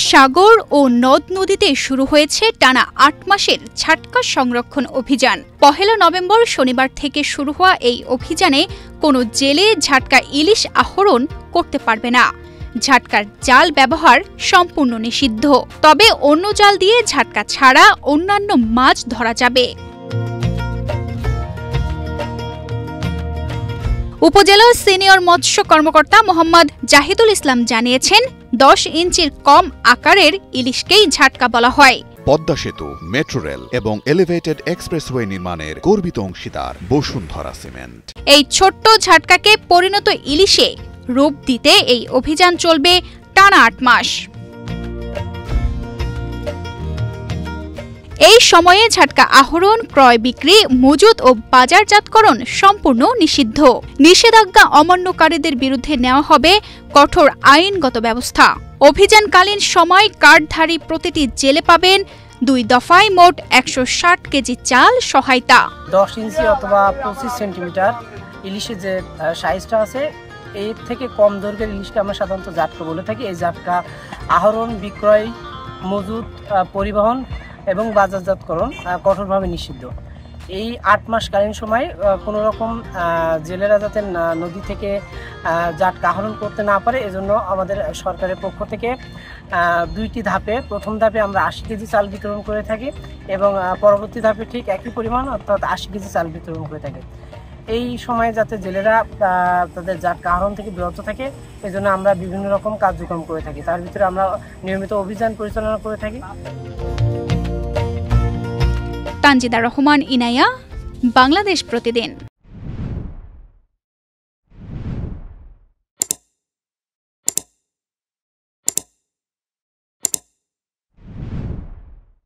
সাগর ও নদ নদীতে শুরু হয়েছে টানা ৮ মাসের ঝাটকা সংরক্ষণ অভিযান। ১ নভেম্বর শনিবার থেকে শুরু হওয়া এই অভিযানে কোনো জেলে ঝাটকা ইলিশ আহরণ করতে পারবে না। ঝাটকার জাল ব্যবহার সম্পূর্ণ নিষিদ্ধ। তবে অন্য জাল দিয়ে ঝাটকা ছাড়া অন্যান্য মাছ ধরা যাবে। উপজেলা সিনিয়র মৎস্য কর্মকর্তা মোহাম্মদ জাহিদুল ইসলাম জানিয়েছেন, ১০ ইঞ্চির কম আকারের ইলিশকেই ঝাটকা বলা হয়। পদ্মা সেতু, মেট্রো রেল এবং এলিভেটেড এক্সপ্রেসওয়ে নির্মাণের গর্বিত অংশীদার বসুন্ধরা সিমেন্ট। এই ছোট্ট ঝাটকাকে পরিণত ইলিশে রূপ দিতে এই অভিযান চলবে টানা ৮ মাস। এই সময়ে ঝাটকা আহরণ, ক্রয় বিক্রি, মজুত ও বাজারজাতকরণ সম্পূর্ণ নিষিদ্ধ। নিষেধাজ্ঞা অমান্যকারীদের বিরুদ্ধে নেওয়া হবে কঠোর আইনগত ব্যবস্থা। অভিযানকালীন সময় কার্ডধারী প্রতিটি জেলে পাবেন ২ দফায় মোট ১৬০ কেজি চাল সহায়তা। ১০ ইঞ্চি অথবা ২৫ সেন্টিমিটার ইলিশের যে সাইজটা আছে, এর থেকে কম দৈর্ঘ্যের ইলিশকে আমরা সাধারণত ঝাটকা বলে থাকি। এই ঝাটকা আহরণ, বিক্রয়, মজুত, পরিবহন এবং বাজারজাতকরণ কঠোরভাবে নিষিদ্ধ। এই ৮ মাসকালীন সময় কোনো রকম জেলেরা যাতে নদী থেকে ঝাটকা আহরণ করতে না পারে, এজন্য আমাদের সরকারের পক্ষ থেকে ২টি ধাপে, প্রথম ধাপে আমরা ৮০ কেজি চাল বিতরণ করে থাকি এবং পরবর্তী ধাপে ঠিক একই পরিমাণ অর্থাৎ ৮০ কেজি চাল বিতরণ করে থাকি। এই সময়ে যাতে জেলেরা তাদের ঝাটকা আহরণ থেকে বিরত থাকে, এজন্য আমরা বিভিন্ন রকম কার্যক্রম করে থাকি। তার ভিতরে আমরা নিয়মিত অভিযান পরিচালনা করে থাকি। তানজিদা রহমান, ইনায়া, বাংলাদেশ প্রতিদিন।